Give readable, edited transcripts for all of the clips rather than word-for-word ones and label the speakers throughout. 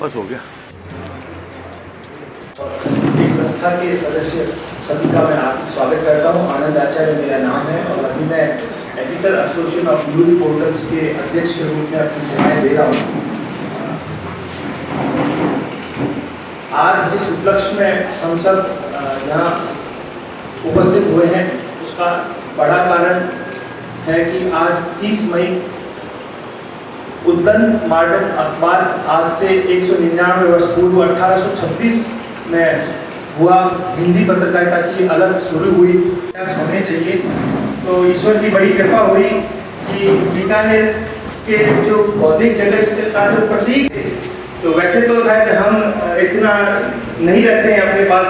Speaker 1: बस हो गया।
Speaker 2: इस संस्था के सदस्य सभी का मैं हार्दिक स्वागत करता हूँ। आनंद आचार्य मेरा नाम है और अभी मैं editor association of news portals के अध्यक्ष के रूप में अपनी सेवाएं दे रहा हूँ। आज जिस उपलक्ष्य में हम सब यहाँ उपस्थित हुए हैं उसका बड़ा कारण है कि आज 30 मई उद्दन मॉडर्न अखबार आज से 199 वर्ष पूर्व 1836 में हुआ हिंदी पत्रकारिता की अलग शुरू हुई होने चाहिए। तो ईश्वर की बड़ी कृपा हुई कि बीकानेर के जो बौद्धिक जगत का जो प्रतीक है, तो वैसे तो शायद हम इतना नहीं रखते हैं अपने पास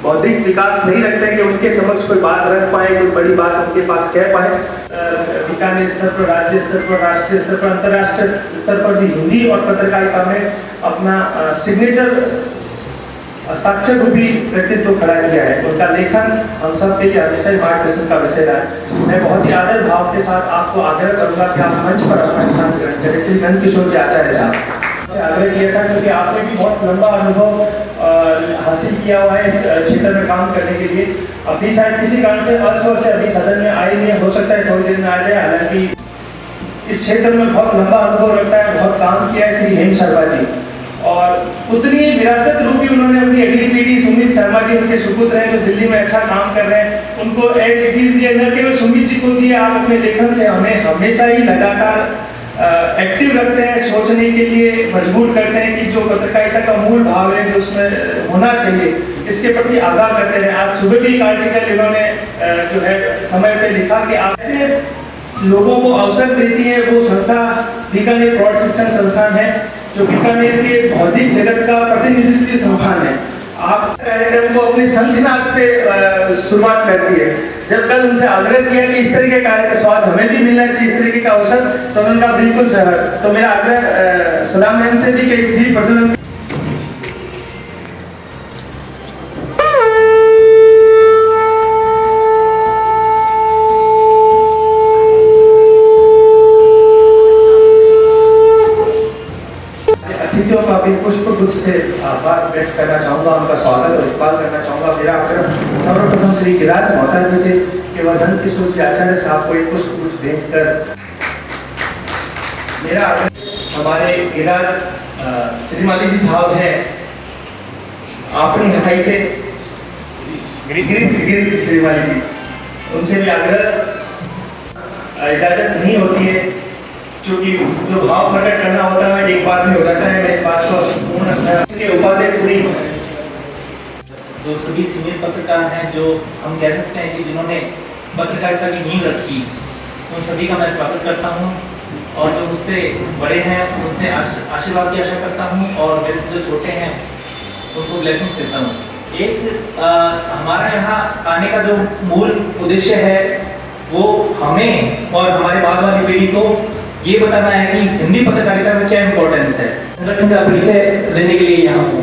Speaker 2: बौद्धिक विकास नहीं रखते हैं कि उनके समक्ष कोई बात रख पाए, कोई बड़ी बात उनके पास कह पाए। बीकानेर स्तर पर, राज्य स्तर पर, राष्ट्रीय स्तर पर, अंतर्राष्ट्रीय स्तर पर भी हिंदी और पत्रकारिता में अपना सिग्नेचर हस्ताक्षर रूपी व्यक्तित्व खड़ा किया है। उनका लेखन हम सब के लिए हमेशा ही मार्गदर्शन का विषय रहा है। मैं बहुत ही आदर भाव के साथ आपको आग्रह करूंगा कि आप मंच पर अपना स्थान ग्रहण करें। श्री नंदकिशोर जी आचार्य साहब आग्रह किया था क्योंकि आपने भी बहुत लंबा अनुभव हासिल किया हुआ है इस क्षेत्र में काम करने के लिए। अभी शायद किसी कारण से अस्वस्थ से अभी सदन में आए नहीं, हो सकता है थोड़ी देर में आ जाए। हालांकि इस क्षेत्र में बहुत लंबा अनुभव रखता है, बहुत काम किया है श्री हेम शर्मा जी, और उतनी विरासत रूपी उन्होंने अपनी अगली पीढ़ी सुमित शर्मा जी उनके सुपुत्र हैं जो दिल्ली में अच्छा काम कर रहे हैं, उनको एज इट इज दिया। न केवल सुमित जी को दिया, आप अपने लेखन से हमें हमेशा ही लगातार एक्टिव रखते हैं, सोचने के लिए मजबूर करते हैं कि जो पत्रकारिता का मूल भाव है जो उसमें होना चाहिए इसके प्रति आगाह करते हैं। आज सुबह भी एक आर्टिकल इन्होंने जो है समय पे लिखा कि आपसे लोगों को अवसर देती है वो संस्था बीकानेर प्रौढ़ शिक्षण संस्थान है जो बीकानेर के बौद्धिक जगत का प्रतिनिधित्व संस्थान है। आप कार्यक्रम को अपने शंखनाद से शुरुआत करती है। जब कल उनसे आग्रह किया कि इस तरह के कार्य का स्वाद हमें भी मिलना चाहिए, इस तरीके का अवसर, तो उन्होंने कहा बिल्कुल सहर्ष। तो मेरा आग्रह सलाम बहन से भी कि भी प्रजनन अतिथियों का भी पुष्प गुच्छ से आभार व्यक्त करना चाहूँगा, उनका स्वागत और इकबाल करना चाहूँगा। मेरा आग्रह सर्वप्रथम श्री गिरिराज मोहता जी से कि वह नंदकिशोर जी आचार्य साहब को एक पुष्प गुच्छ भेंट कर। मेरा आग्रह हमारे गिरिराज श्रीमाली जी साहब हैं, अपनी हथाई से गिरीश श्रीमाली जी, उनसे भी आग्रह इजाजत नहीं होती है क्योंकि जो भाव प्रकट करना होता है एक बार में हो जाता है। मैं इस बात को पूर्ण के उपाध्यक्ष श्री
Speaker 3: जो सभी सीनियर पत्रकार हैं, जो हम कह सकते हैं कि जिन्होंने पत्रकारिता की नींव रखी, उन सभी का मैं स्वागत करता हूं और जो मुझसे बड़े हैं उनसे आशीर्वाद की आशा करता हूं और मेरे से जो छोटे हैं उनको ब्लेसिंग्स देता हूं। एक हमारा यहाँ आने का जो मूल उद्देश्य है वो हमें और हमारे बाद वाली पीढ़ी को ये बताना है कि हिंदी पत्रकारिता का क्या इंपॉर्टेंस है। संगठन का परिचय लेने के लिए यहाँ हूँ।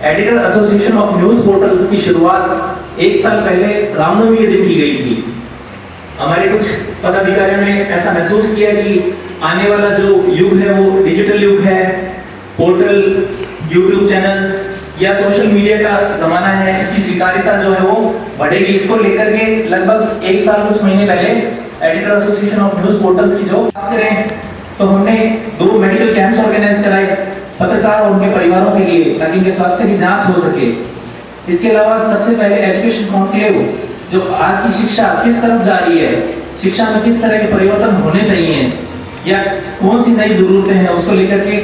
Speaker 3: Editor association of news portals की शुरुआत 1 साल पहले रामनवमी के दिन की गई थी। हमारे कुछ पदाधिकारियों ने ऐसा महसूस किया कि आने वाला जो युग है वो डिजिटल युग है, पोर्टल, यूट्यूब चैनल्स या सोशल मीडिया का जमाना है, इसकी स्वीकार्यता जो है वो बढ़ेगी। इसको लेकर के लगभग 1 साल कुछ महीने पहले editor association of news portals की जो बात करें तो हमने 2 मेडिकल कैंप्स ऑर्गेनाइज कराए पत्रकार और उनके परिवारों के लिए ताकि उनके स्वास्थ्य की जांच हो सके। इसके अलावा सबसे पहले एजुकेशन कॉन्क्लेव, जो आज की शिक्षा किस तरफ जा रही है, शिक्षा में किस तरह के परिवर्तन होने चाहिए या कौन सी नई जरूरतें हैं, उसको लेकर के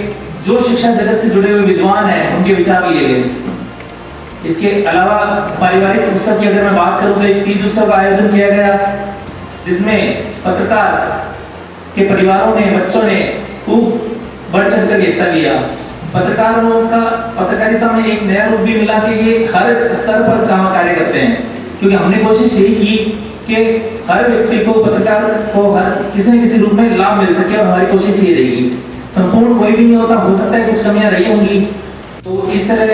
Speaker 3: जो शिक्षा जगत से जुड़े हुए विद्वान हैं उनके विचार लिए गए। इसके अलावा पारिवारिक उत्सव की अगर मैं बात करूं तो एक तीज उत्सव का आयोजन किया गया जिसमें पत्रकार के परिवारों ने, बच्चों ने खूब बढ़ चढ़ कर हिस्सा लिया। पत्रकारों का पत्रकारिता में एक नया रूप भी मिला कि ये हर स्तर पर काम कार्य करते हैं, क्योंकि हमने कोशिश यही की कि हर व्यक्ति को, पत्रकार को हर किसी न किसी रूप में लाभ मिल सके और हमारी कोशिश ये रहेगी। संपूर्ण कोई भी नहीं होता, हो सकता है कुछ कमियां रही होंगी। तो इस तरह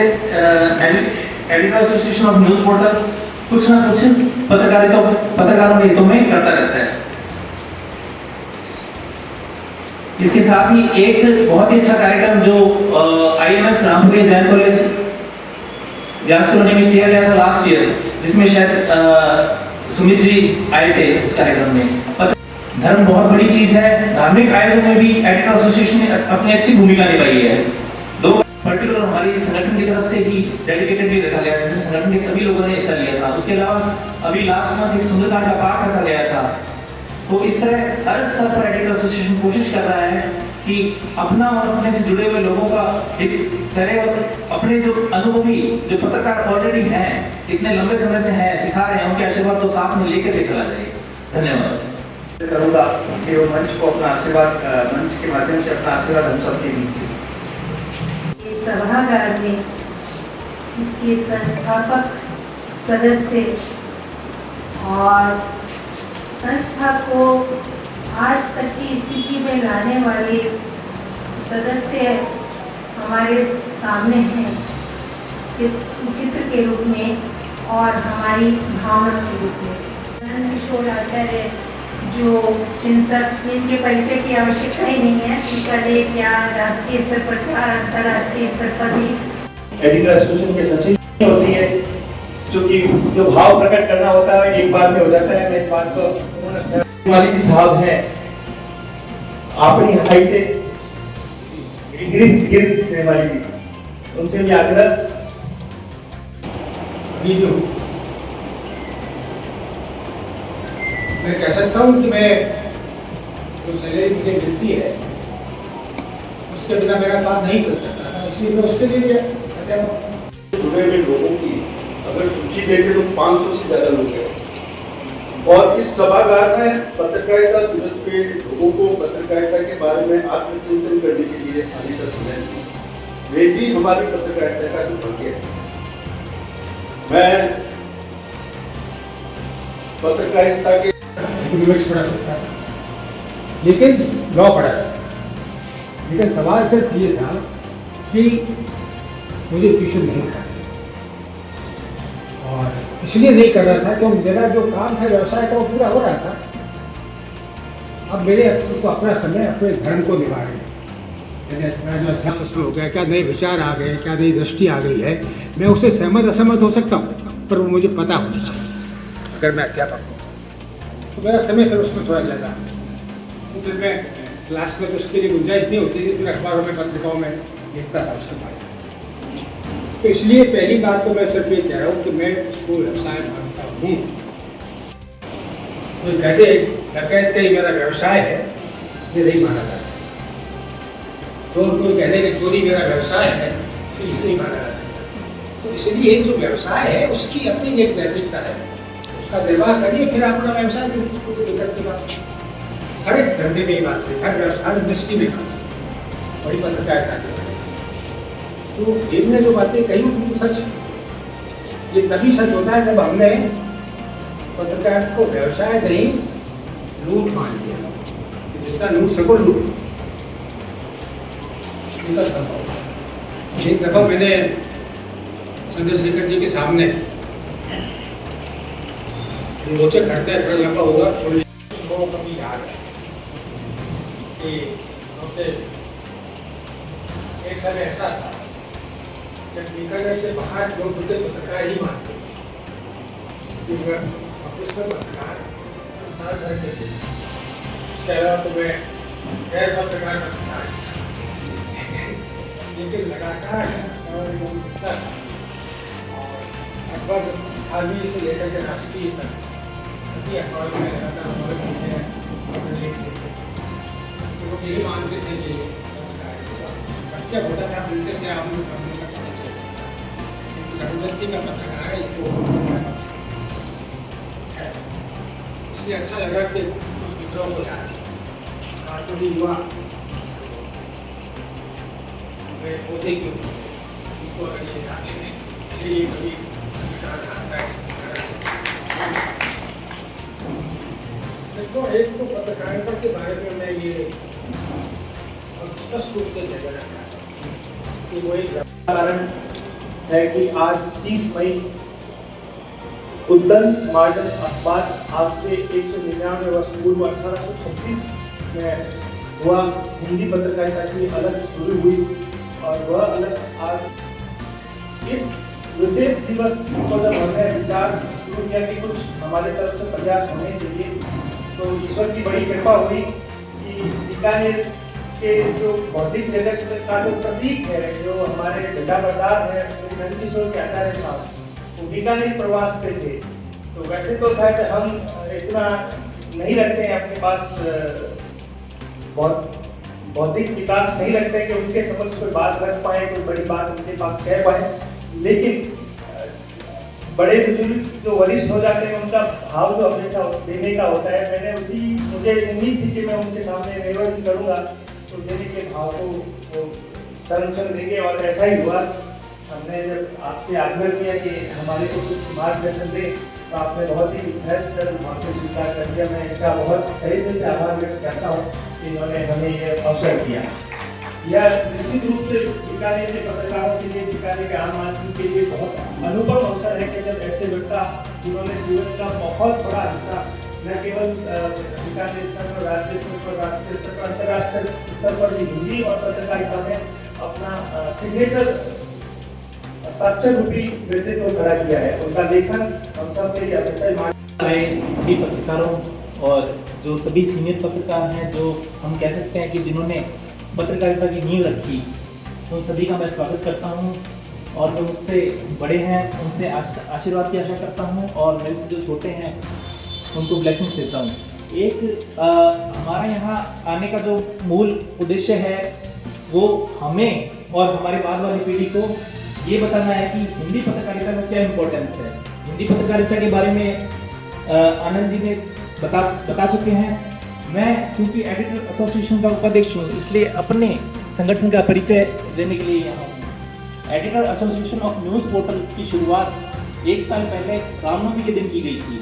Speaker 3: editor association of news portals कुछ ना कुछ पत्रकारों के हितों में करता रहता है। इसके साथ ही एक बहुत ही अच्छा कार्यक्रम जो IMS रामपुरी जैन कॉलेज व्यास कॉलोनी में किया गया था लास्ट ईयर, जिसमें शायद सुमित जी आए थे उस कार्यक्रम में। धर्म बहुत बड़ी चीज है, धार्मिक आयोजन में भी एडिटर एसोसिएशन ने अपनी अच्छी भूमिका निभाई है। दो पर्टिकुलर हमारी संगठन की तरफ से ही डेडिकेटेड भी रखा गया है, जिसमें संगठन के सभी लोगों ने हिस्सा लिया था। उसके अलावा अभी लास्ट मंथ एक सुंदरकांड का पाठ रखा गया था। तो इस तरह हर स्तर पर एडिटर एसोसिएशन कोशिश कर रहा है कि अपना और अपने से जुड़े हुए लोगों का एक करे और अपने जो अनुभवी जो पत्रकार ऑलरेडी हैं, इतने लंबे समय से हैं, सिखा रहे हैं, उनके आशीर्वाद तो साथ में लेकर के चला जाए। धन्यवाद।
Speaker 2: करूँगा कि वो मंच को अपना आशीर्वाद, मंच के माध्यम से अपना आशीर्वाद हम सबके बीच
Speaker 1: इस सभागार में इसके संस्थापक सदस्य और संस्था को आज तक की स्थिति में लाने वाले सदस्य हमारे सामने हैं, चित्र के रूप में और हमारी भावना के रूप में। किशोर आचार्य जो चिंतक, इनके परिचय की आवश्यकता ही नहीं है, इनका डेट या राष्ट्रीय स्तर पर या अंतर्राष्ट्रीय स्तर पर ही
Speaker 2: एडिटर एसोसिएशन के सचिव होती है, जो भाव प्रकट करना होता है एक बार में हो जाता है। मैं इस बात को माली जी साहब हैं, अपनी हाई से गिरीश माली जी, उनसे भी आग्रह
Speaker 4: मैं कह सकता हूँ कि मैं जो सैलरी मुझे मिलती है उसके बिना मेरा काम नहीं कर सकता था, इसलिए मैं उसके लिए
Speaker 5: जुड़े हुए लोगों की अगर सूची देखें तो 500 से ज़्यादा लोग हैं। और इस सभागार में पत्रकारिता दिवस पे लोगों को पत्रकारिता के बारे में आत्मचिंतन करने के लिए आने का समय है। वे भी हमारी पत्रकारिता का दुर्भाग्य है। मैं पत्रकारिता के
Speaker 4: इकोनॉमिक्स पढ़ा सकता था, लेकिन लॉ पढ़ा सकता। लेकिन सवाल सिर्फ ये था कि मुझे ट्यूशन नहीं करना, और इसलिए नहीं कर रहा था क्योंकि मेरा जो काम था व्यवसाय का वो पूरा हो रहा था। अब मेरे को अपना समय अपने धर्म को निभा रहे मेरा जो अध्यात्म हो गया, क्या नए विचार आ गए, क्या नई दृष्टि आ गई है, मैं उससे सहमत असहमत हो सकता हूँ, पर वो मुझे पता होनी चाहिए। अगर मैं अध्यापक हूँ तो मेरा समय फिर उसमें थोड़ा ज़्यादा, तो फिर मैं क्लास में तो उसके लिए गुंजाइश नहीं होती थी, फिर अखबारों में पत्रिकाओं में लिखता था उसके बारे में। तो इसलिए पहली बात तो मैं सिर्फ ये कह रहा हूँ कि मैं इसको व्यवसाय मानता हूँ। कोई कहते डकैत का ही मेरा व्यवसाय है, ये नहीं माना जा सकता। चोर कोई कहते कि चोरी मेरा व्यवसाय है, फिर ये नहीं माना जा सकता। तो इसलिए जो व्यवसाय है उसकी अपनी एक नैतिकता है, उसका निर्वाह करिए, फिर अपना व्यवसाय दिक्कत की बात। हर एक धंधे में ही बात है, हर व्यवसाय, हर इंडस्ट्री में बात है, वही पत्रकारिता है। तो इनने जो बातें कही वो सच है। ये तभी सच होता है जब हमने पत्रकारिता को व्यवसाय नहीं लूट मान लिया, जिसका लूट सको लूट। एक दफा मैंने चंद्रशेखर जी के सामने रोचक करते हैं, थोड़ा लंबा होगा, सुन लीजिए। लोगों को भी याद है कि हमसे एक समय ऐसा था जब निकलने से बाहर लोग मुझे पत्रकार ही मानते थे, ऑफिसर पत्रकार करते थे। उसके अलावा तो मैं गैर पत्रकार लेकिन लगातार और लगभग आदमी से लेकर के राष्ट्रीय तक सभी अखबार में लगातार तो वो यही मानते थे कि बच्चा होता था, मिलते थे, आप लोग करने का जबरदस्ती का पत्रकार है इसलिए अच्छा लगा कि कुछ मित्रों को याद काटोली युवा होते क्यों उनको अगर ये याद है ये कभी देखो, एक तो पत्रकारिता के बारे में मैं ये स्पष्ट रूप से जगह रखना चाहता हूँ कि वो एक
Speaker 2: कारण है कि आज 30 मई उद्दन मॉडर्न अखबार आज से 199 वर्ष पूर्व 1836 में हुआ, हिंदी पत्रकारिता की अलग शुरू हुई और वह अलग आज इस विशेष दिवस को जब हमने विचार शुरू किया कि कुछ हमारे तरफ से प्रयास होने चाहिए, तो ईश्वर की बड़ी कृपा हुई कि बीकानेर के जो बौद्धिक जगत का जो प्रतीक है, जो हमारे गड्ढाबरदार है श्री नंदकिशोर के आचार्य साहब, वो बीकानेर प्रवास पे थे। तो वैसे तो शायद हम इतना नहीं रखते हैं अपने पास बौद्धिक विकास नहीं रखते हैं कि उनके समक्ष कोई बात रख पाए, कोई बड़ी बात उनके पास कह पाए, लेकिन बड़े बुजुर्ग जो वरिष्ठ हो जाते हैं उनका भाव जो हमेशा देने का होता है, मुझे उम्मीद थी कि मैं उनके सामने निवेदन करूंगा तो देने के भाव को वो संरक्षण देंगे और ऐसा ही हुआ। हमने जब आपसे आग्रह किया कि हमारे को कुछ मार्गदर्शन दें तो आपने बहुत ही सहज सरल भाव से स्वीकार कर दिया। मैं इनका बहुत तहे दिल से आभार व्यक्त करता हूँ कि इन्होंने हमें यह अवसर दिया। यह निश्चित रूप से बीकानेर के पत्रकारों के लिए, बीकानेर के आम आदमी के लिए बहुत अनुपम अवसर है कि जब ऐसे व्यक्ति जिन्होंने जीवन का बहुत बड़ा हिस्सा न केवल बीकानेर स्तर पर, राज्य स्तर पर, राष्ट्रीय स्तर पर, अंतर्राष्ट्रीय स्तर पर भी हिंदी और पत्रकारिता में अपना सिग्नेचर हस्ताक्षर रूपी व्यक्तित्व खड़ा किया है। उनका लेखन हम सब के लिए हमेशा
Speaker 3: सभी पत्रकारों और जो सभी सीनियर पत्रकार हैं, जो हम कह सकते हैं कि जिन्होंने पत्रकारिता की नींव रखी, उन सभी का मैं स्वागत करता हूं और जो मुझसे बड़े हैं उनसे आशीर्वाद की आशा करता हूं और मेरे से जो छोटे हैं उनको ब्लेसिंग्स देता हूं। एक हमारा यहाँ आने का जो मूल उद्देश्य है वो हमें और हमारे बाद वाली पीढ़ी को ये बताना है कि हिंदी पत्रकारिता का क्या इम्पोर्टेंस है। हिंदी पत्रकारिता के बारे में आनंद जी ने बता चुके हैं। मैं चूंकि एडिटर एसोसिएशन का उपाध्यक्ष हूँ, इसलिए अपने संगठन का परिचय देने के लिए यहाँ हूँ। Editor association of news portals की शुरुआत 1 साल पहले रामनवमी के दिन की गई थी।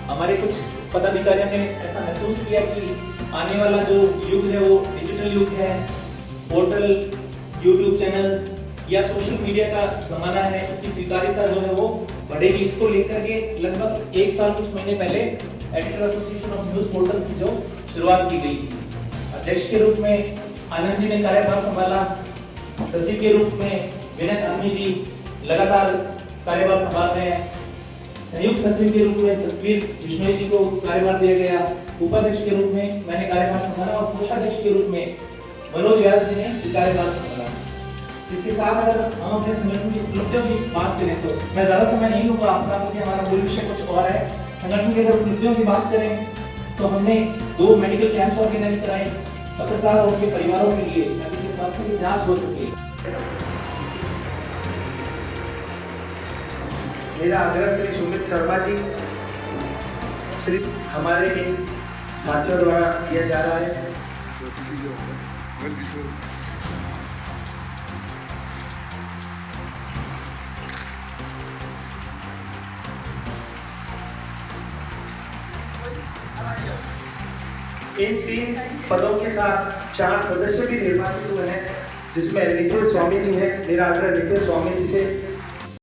Speaker 3: हमारे कुछ पदाधिकारियों ने ऐसा महसूस किया कि आने वाला जो युग है वो डिजिटल युग है, पोर्टल, यूट्यूब चैनल्स या सोशल मीडिया का जमाना है, इसकी स्वीकार्यता जो है वो बढ़ेगी। इसको लेकर के लगभग 1 साल कुछ महीने पहले editor association of news portals की जो शुरुआत की गई थी। अध्यक्ष के रूप में आनंद जी ने कार्यभार संभाला, सचिव के रूप में विनय धामी जी लगातार कार्यभार संभाल रहे हैं, संयुक्त सचिव के रूप में सतवीर विश्नोई जी को कार्यभार दिया गया, उपाध्यक्ष के रूप में मैंने कार्यभार संभाला और कोषाध्यक्ष के रूप में मनोज व्यास जी ने कार्यभार संभाला। इसके साथ अगर हम अपने संगठन की उपलब्धियों की बात करें तो मैं ज़्यादा समय नहीं लूँगा आपका, क्योंकि हमारा मूल विषय कुछ और है। संगठन की अगर उपलब्धियों की बात करें तो हमने 2 मेडिकल कैंप्स ऑर्गेनाइज कराए पत्रकार और उनके परिवारों के लिए, ताकि उनके स्वास्थ्य की जांच हो सके।
Speaker 2: मेरा आग्रह श्री सुमित शर्मा जी, श्री हमारे इन साथियों द्वारा किया जा रहा है। इन 3 पदों के साथ 4 सदस्य भी निर्वाचित हुए हैं, जिसमें निखिल स्वामी जी हैं। मेरा आग्रह निखिल स्वामी जी से